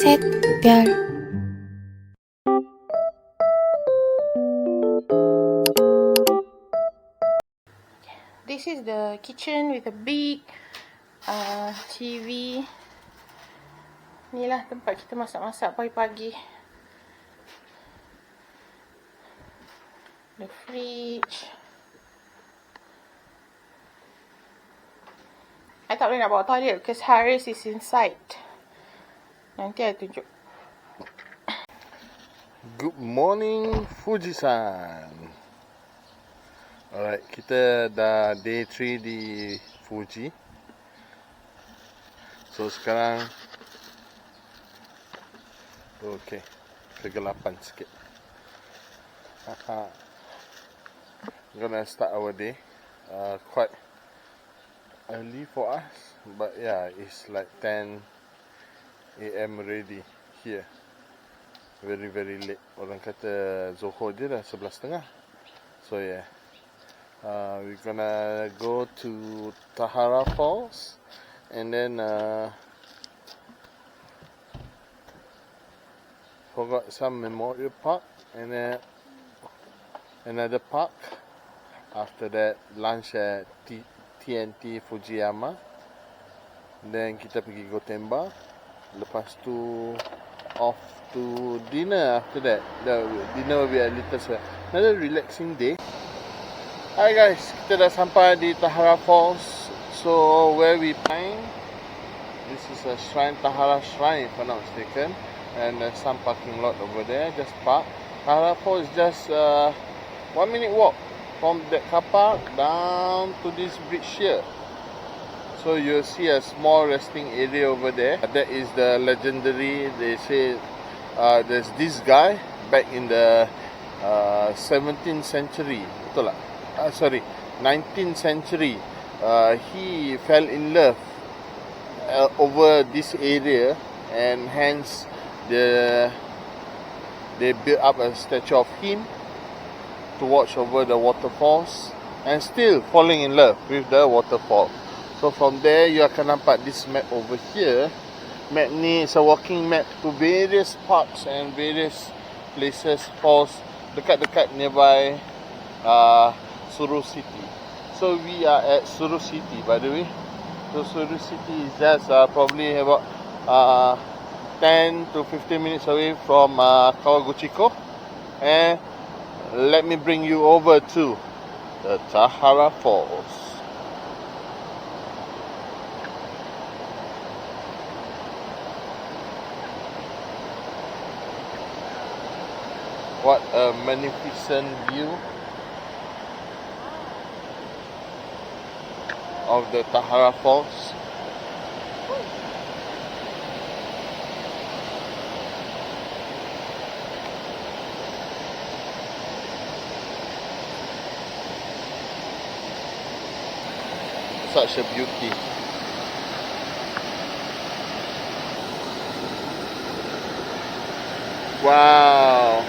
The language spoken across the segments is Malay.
샛별. This is the kitchen with a big TV. Inilah tempat kita masak-masak pagi-pagi. The fridge. I tak boleh nak bawa toilet because Haris is inside. Nanti I tunjuk. Good morning, Fuji-san. Alright, kita dah day 3 di Fuji. So sekarang okay, kegelapan sikit. Gonna start our day quite early for us, but yeah, it's like 10 AM already here. Very very late. Orang kata Zohor je dah 11.30. So yeah, we're gonna go to Tahara Falls and then forgot some memorial park and then another park. After that, lunch at TNT Fujiyama. Then kita pergi Gotemba. Lepas tu off to dinner. After that, the dinner will be a little another relaxing day. Hi guys, kita dah sampai di Tahara Falls. So where we find, this is a shrine, Tahara Shrine if I'm not mistaken, and there's some parking lot over there. Just park. Tahara Falls is just 1 minute walk from that car park down to this bridge here. So you'll see a small resting area over there. That is the legendary, they say, there's this guy back in the 17th century. Betul tak? Sorry, 19th century. He fell in love over this area, and hence they built up a statue of him to watch over the waterfalls, and still falling in love with the waterfall. So from there you akan nampak this map over here. Map ni is a walking map to various parks and various places, falls dekat-dekat nearby Suru City. So we are at Suru City, by the way. So Suru City is just probably about 10 to 15 minutes away from Kawaguchiko. And let me bring you over to the Tahara Falls. What a magnificent view of the Tahara Falls. Such a beauty. Wow.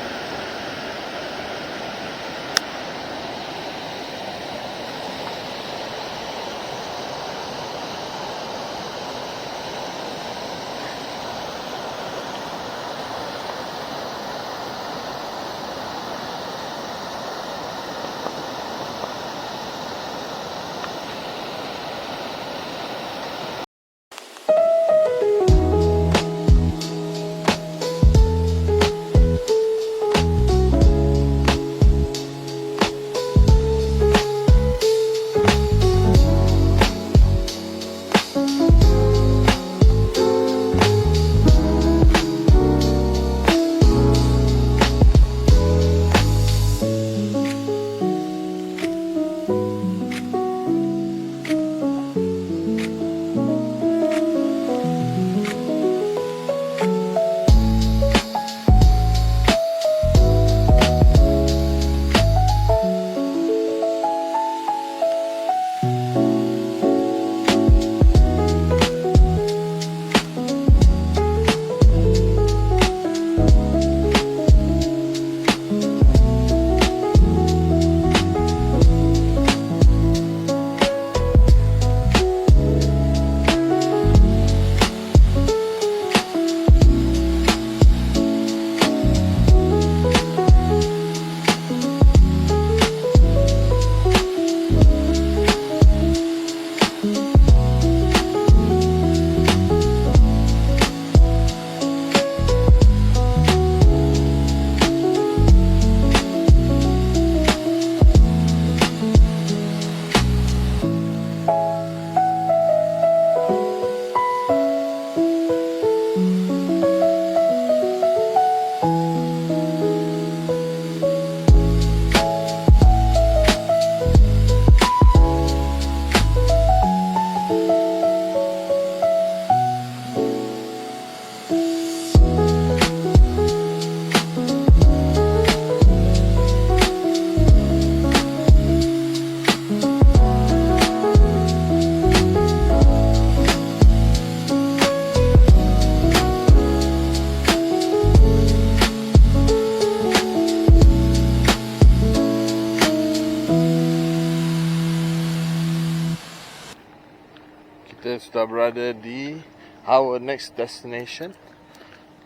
kita berada di our next destination,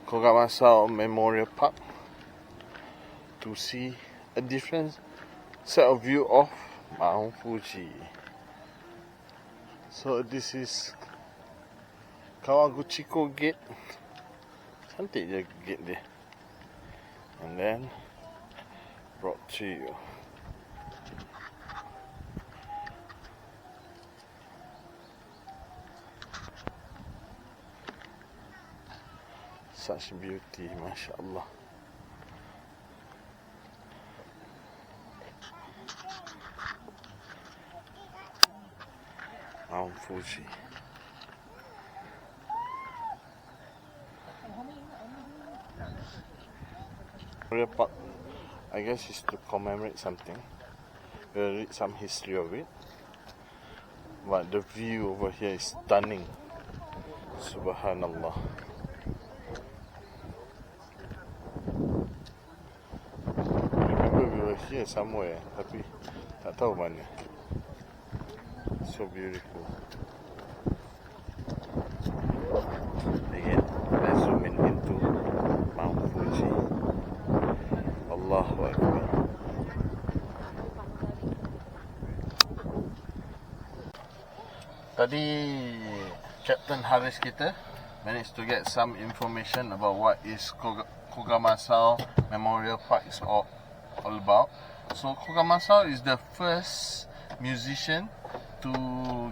Kogamasao Memorial Park, to see a different set of view of Mount Fuji. So this is Kawaguchiko Gate. Cantik je gate dia. And then brought to you. Such beauty, mashallah. Mount Fuji. Memorial Park, I guess it's to commemorate something. We'll read some history of it. But the view over here is stunning. Subhanallah. Remember we were here somewhere, tapi tak tahu mana. So beautiful. Again, let's zoom in into Mount Fuji. Allahu Akbar. Tadi Captain Haris kita managed to get some information about what is Kogamasao Memorial Park is all about. So Kogamasao is the first musician to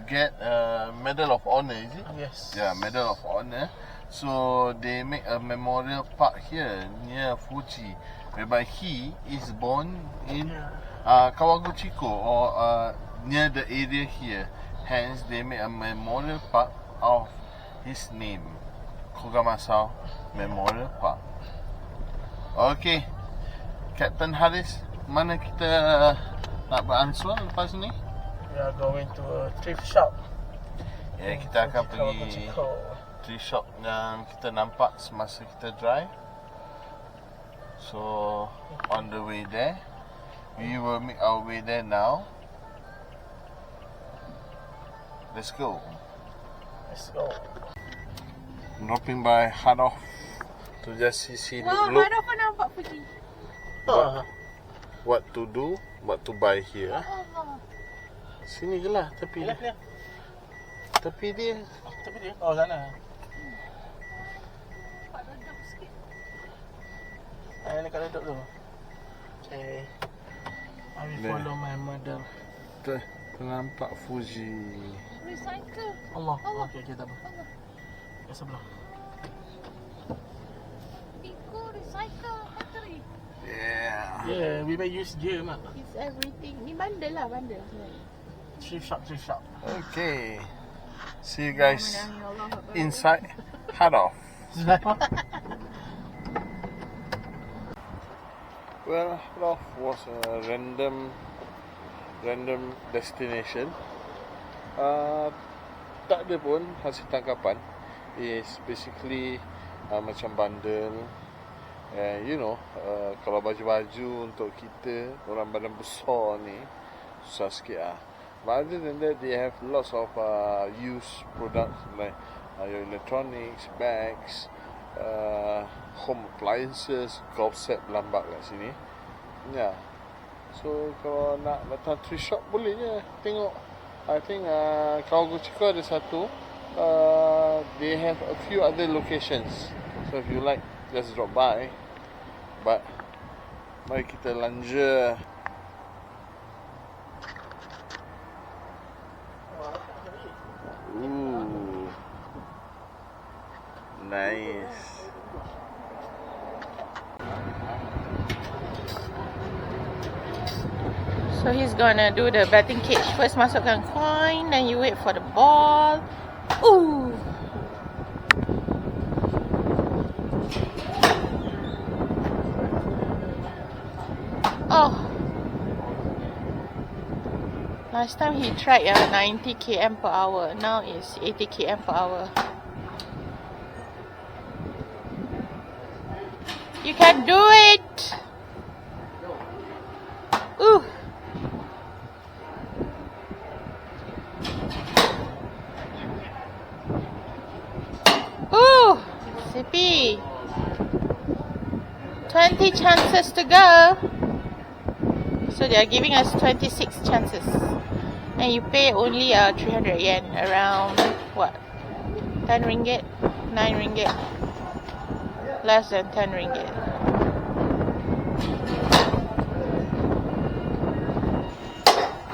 get a Medal of Honor, is it? Yes. Yeah, Medal of Honor. So they make a memorial park here near Fuji, whereby he is born in Kawaguchiko, or near the area here. Hence, they made a memorial park of his name, Kogamasao Memorial Park. Okay, Captain Haris, mana kita nak beransur lepas ni? We are going to a thrift shop. Ya, kita akan pergi Kawaguchiko. thrift shop yang kita nampak semasa kita drive. So, on the way there, we will make our way there now. Let's go. Let's go. Dropping by Hard Off to just see Wah, look mana pun nampak Fuji. what to do, what to buy here. Allah. Sini je lah tepi dia. Ni. Tepi dia. Tapi dia. Oh, sana. Nampak duduk sikit. Ni kat duduk tu. Okay. I will There. follow my mother. Nampak Fuji. Recycle. Allah. Allah. Okay, tak apa. Allah. Kat sebelah. Eco recycle factory. Yeah. Yeah, we may use je mak. It's everything. Ni bandel lah, bandel sebenarnya. Thrift shop. Okay. See you guys Menangi Allah Akbar. inside Hard Off. Well, Hard Off was a random destination. Tak ada pun hasil tangkapan. It's basically macam bundle. You know, kalau baju-baju untuk kita orang badan besar ni susah sikit lah. But other than that, they have lots of used products like your electronics, bags, home appliances, golf set berlambak kat sini. Ya. Yeah. So kalau nak datang thrift shop boleh je tengok. I think Kawaguchiko ada satu. They have a few other locations. So if you like, just drop by. But mari kita lanja. Ooh, nice. So he's gonna do the batting cage. First masukkan coin, then you wait for the ball. Ooh. Oh. Last time he tried 90 km per hour. Now it's 80 km per hour. You can do it. Ooh. Zippy. 20 chances to go. So they are giving us 26 chances. And you pay only 300 yen, around what? 10 ringgit? 9 ringgit? Less than 10 ringgit.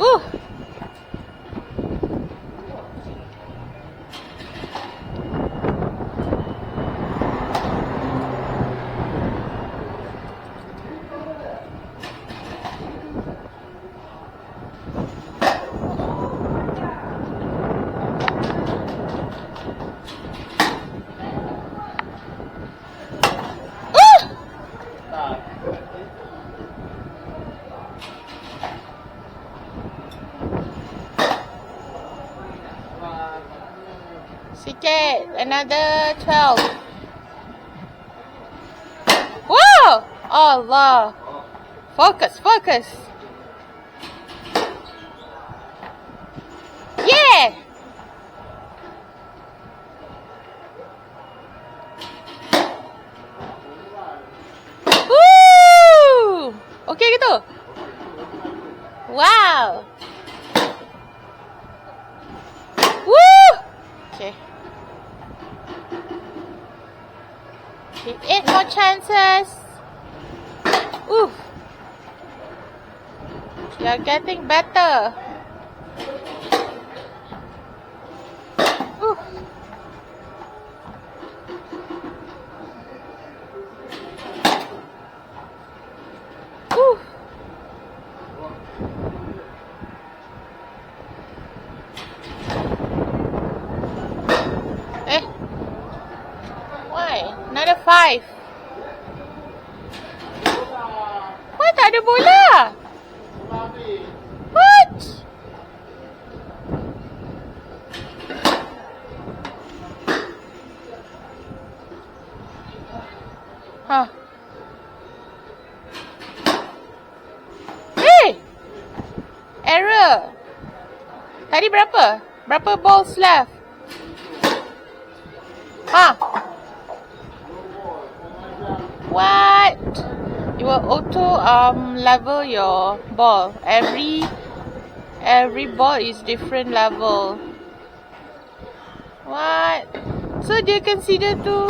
Ooh! Sikit, another 12. Whoa! Allah. Focus, focus. Yeah! Woo! Okay gitu? Wow! Woo! Okay. Okay, 8 more chances. Ooh. You're getting better. Ooh. Ooh. Eh. Why? Another 5. Why tak ada bola? What? Huh. Hey! Error. Tadi berapa? Berapa balls left? Huh? What? You will auto level your ball. Every ball is different level. What? So dia consider tu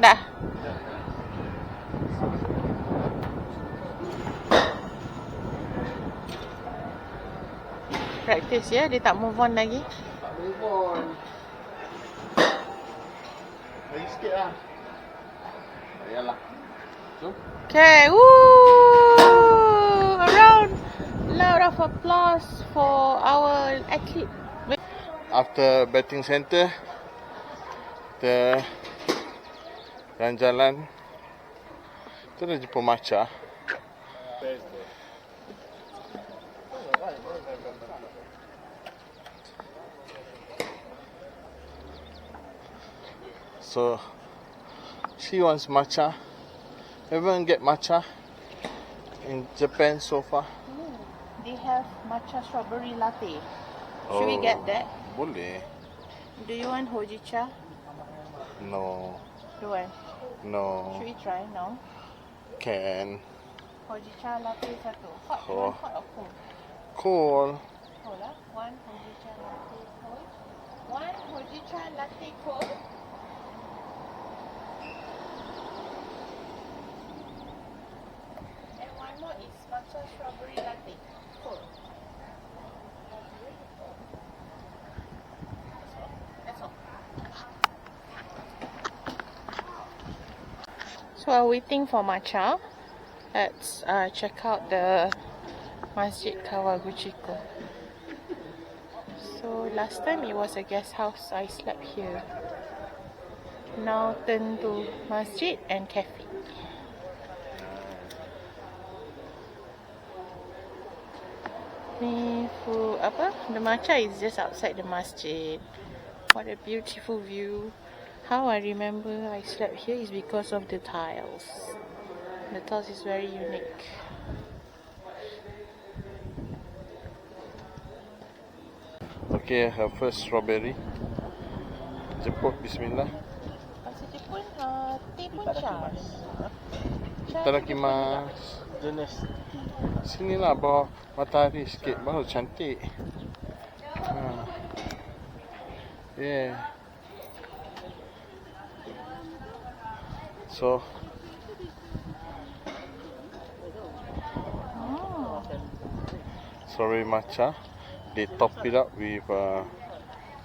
dah. Practice ya, dia tak move on lagi. Tak move on. Lagi sikit lah. Yalah. Jom. Okay, woo! Around loud of applause for our athlete. After betting center, kita jalan-jalan. Kita dah jumpa Macha. So she wants matcha. Everyone get matcha in Japan so far. They have matcha strawberry latte. Should we get that? Boleh. Do you want hojicha? No. Do you want? No. Should we try? No. Can. Hojicha latte satu. Hot, Oh. hot or cold? Cool. Cold lah. One hojicha latte cold. One hojicha latte cold. And one more is matcha strawberry latte cold. That's all. So while waiting for matcha, let's check out the Masjid Kawaguchiko. So last time it was a guest house, I slept here. Now turned to masjid and cafe. Ni apa? The matcha is just outside the masjid. What a beautiful view. How I remember I slept here is because of the tiles. The tiles is very unique. Okay, her first strawberry. Jemput, bismillah. Masa Jepun, teh pun Syah. Itadakimasu. Jenis Sinilah bawah matahari sikit baru cantik. Yeah. So strawberry matcha, they top it up with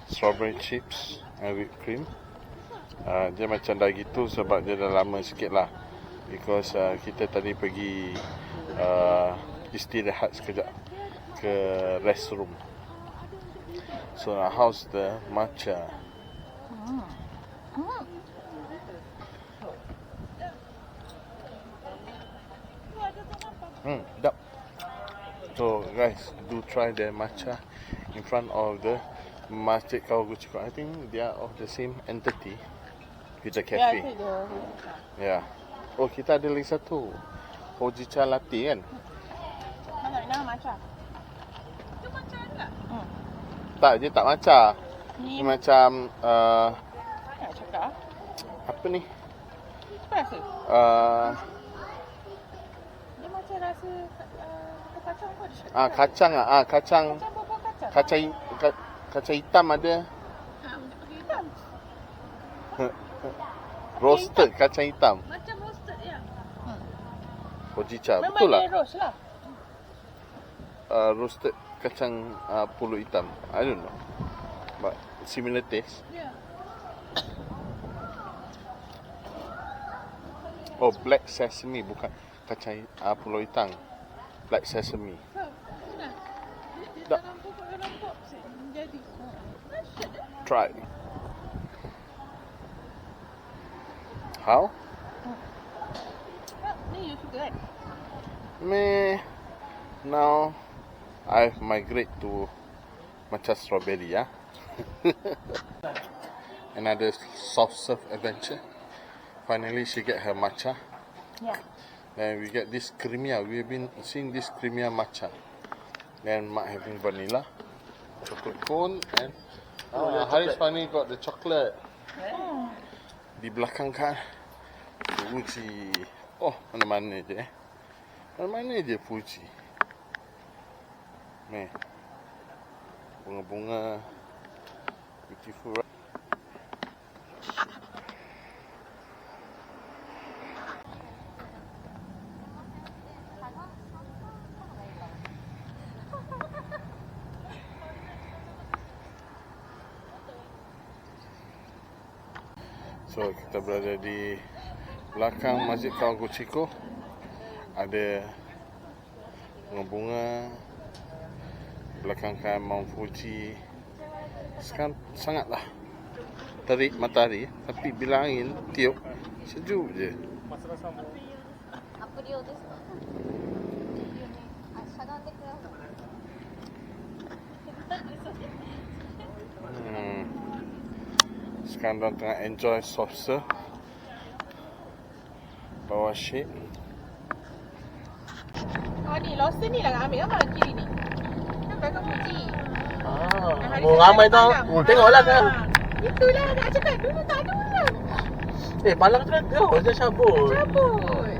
strawberry chips and whipped cream. Dia macam dah gitu sebab dia dah lama sikit lah, because kita tadi pergi istirahat sekejap ke restroom. So how's the matcha? Sedap. So guys, do try the matcha in front of the Masjid Kawaguchiko. I think they are of the same entity with the cafe. Yeah. Oh, kita ada lagi satu. Hojicha latte kan? Mana nak matcha? Itu matcha enggak? Tak, dia tak matcha. Ni Dia macam nak cakap. apa ni? Apa rasa? Dia macam rasa kacang pun ada. Kacang ah. Kacang Macam buah kacang. kacang hitam ada. Pakai hitam. Roasted kacang hitam. Macam roasted ya. Hojicha. Memang Betul lah. dia roast lah. Roasted kacang pulut hitam. I don't know. But similar taste. Ya. Oh, black sesame bukan kacang pulut hitam. Black sesame. Tak. Dalam pokok jadi. Try. How? Ni you suka kan? Now I've migrated to matcha strawberry, yeah. Another soft serve adventure. Finally, she get her matcha. Ya. Then we get this creamier. We've been seeing this creamier matcha. Then Mak having vanilla, chocolate cone, and Haris finally got the chocolate. Di belakang kan, Fuji. Oh, mana-mana je. Mana-mana je Fuji. Ni, bunga-bunga, beautiful, right? So kita berada di belakang Masjid Kawaguchiko. Ada bunga-bunga, belakang kan Mount Fuji. Sekarang sangatlah terik matahari, tapi bila angin tiup sejuk je. アプリをですか？しゃがんでください。 Sekarang diorang tengah enjoy soft serve bawah shade. Ni Lawson ni lah nak ambil apa kiri ni? Kan belakang Fuji. ramai tau. Tengoklah kan. Itulah nak cakap dulu tak ada orang. Palang terus dia cabut. Cabut.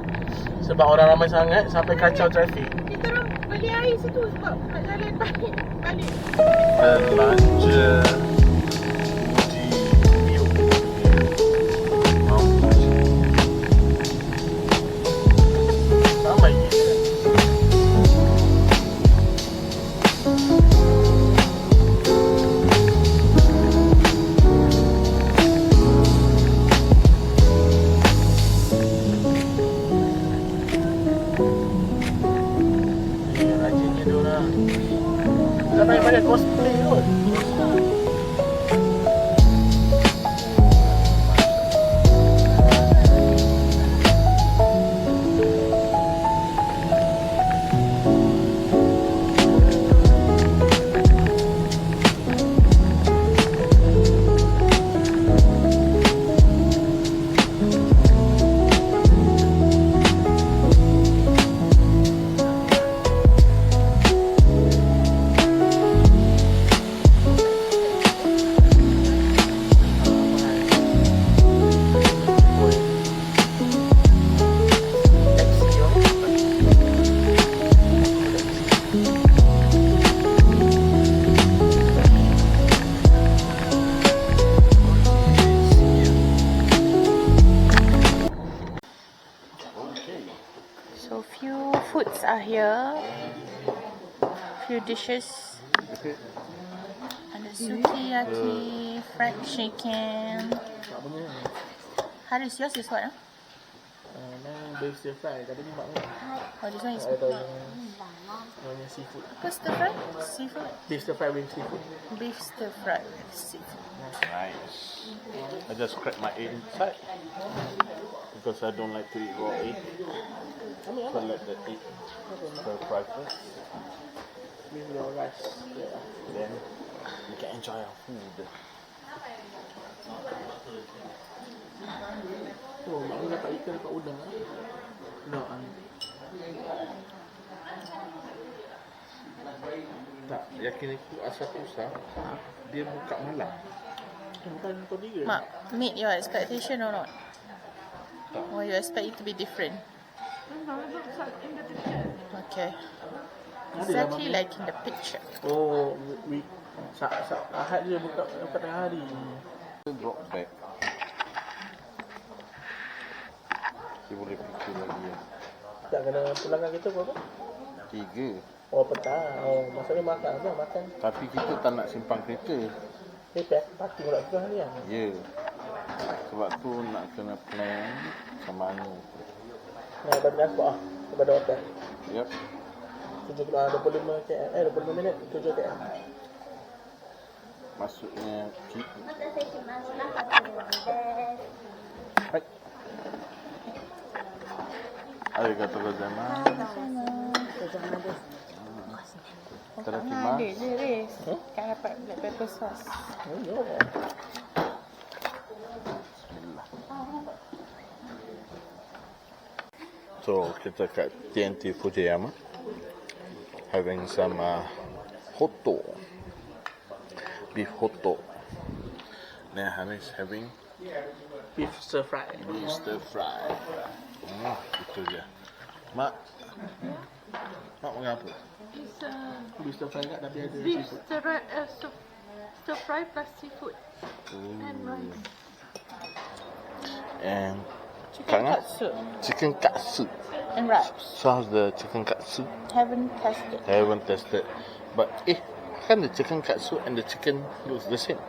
Sebab orang ramai sangat sampai kacau trafik. Kita orang beli air situ sebab nak jalan balik. Belanja Fuji view. Mount Fuji. Ramai je. Rajinnya diorang. Tak payah cosplay kot. desserts are here. Few dishes. Ada sukiyaki, fried chicken. Haris, yours is what? Beef stir fry. Tadi ni mak ni. Oh, this one is Namanya seafood. apa stir fry? Seafood. Beef stir fry with seafood. Beef stir fry with seafood. Nice. I just cracked my egg inside because I don't like to eat raw egg. So let the egg stir fry first. With the rice. Then we can enjoy our food. Oh, mak ni dapat ikan dapat udang. No, Tak, yakiniku Asakusa dia buka malam. bukan kau tiga. Mak, meet your expectation or not? Or you expect it to be different? Okay. Exactly like in the picture. Oh, Ahad je buka tengah hari. Drop back. Dia boleh fikir lagi ya. Tak kena pulangkan kita berapa? 3. Oh, petang. Oh, maksudnya makan apa? Makan. Tapi kita tak nak simpan kereta. Parking pula kita hari kan? Ya. Sebab tu nak kena plan macam mana. Daripada transport daripada hotel. Yep. 25 km. 25 minit 7 km. Maksudnya kita. お待たせしました。カツ丼です。 Hai. Arigatou gozaimasu. Ada je, Riz. Kan dapat black pepper sauce. So kita kat TNT Fujiyama having some hotto, beef hotto. Then Haris having Beef stir fry. beef stir fry. Itu je. Mak makan apa? It's Beef stir fry kat tapi ada beef seafood. stir fry plus seafood and rice. And Chicken Kak, katsu chicken katsu. and wraps. So how's the chicken katsu? Haven't tested. I haven't tested. But kan the chicken katsu and the chicken looks the same.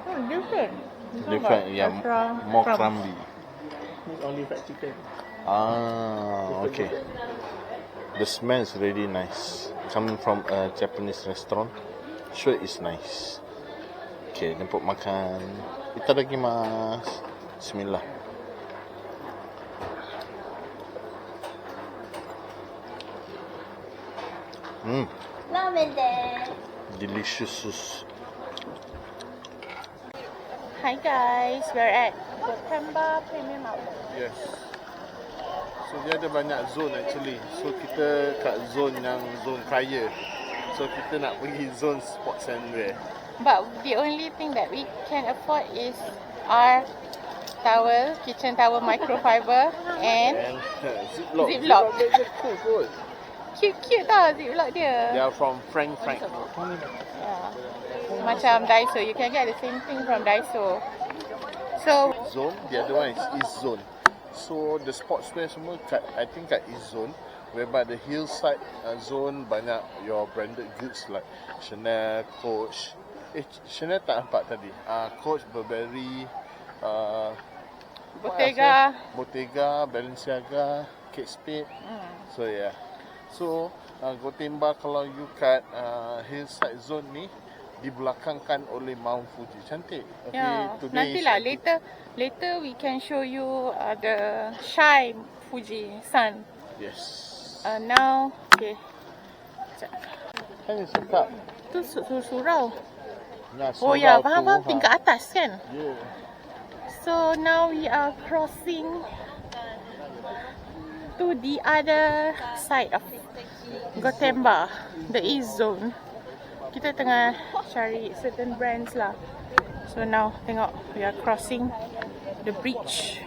Oh, different. This one Different, got yeah, extra more crumbs. crumbly. This only fried chicken. Okay. The smell is really nice. Coming from a Japanese restaurant, sure it's nice. Okay, jemput makan. Itadakimasu. Bismillah. Mmm, ラーメンです。 delicious. Hi guys, we're at Gotemba Premium Outlet. Yes. So dia ada banyak zone actually. So kita kat zone yang zone kaya. So kita nak pergi zone sports and wear. But the only thing that we can afford is our towel, kitchen towel microfiber and And Ziploc. Ziploc. Dia cool kot. cute tau Ziploc They dia. are from Frank. Yeah. Macam Daiso, you can get the same thing from Daiso. So, Zone, the other one is East Zone. So the sportswear semua kat, I think kat East Zone, whereby the hillside zone banyak your branded goods like Chanel, Coach. Chanel tak nampak tadi. Coach, Burberry, Bottega, Balenciaga, Kate Spade. So yeah. So Gotemba kalau you kat hillside zone ni dibelakangkan oleh Mount Fuji. Cantik. Okay, yeah. today Nantilah later we can show you the Shy Fuji Sun. Yes. Now, okay. Kan dia cakap. Tu surau. Nah, Oh ya, surau faham tu, tingkat atas kan? Yeah. So now we are crossing to the other side of Gotemba, the East Zone. Kita tengah cari certain brands lah. So now tengok, we are crossing the bridge.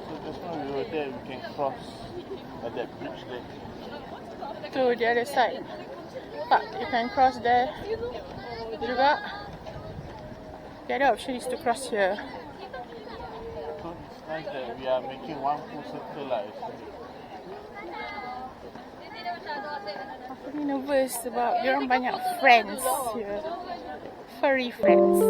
So just now we were there, we can cross at that bridge there. To the other side. Tak, you can cross there juga. The other option is to cross here. So it's nice that we are making one full circle lah actually. Aku ni nervous sebab diorang banyak friends here. Furry friends.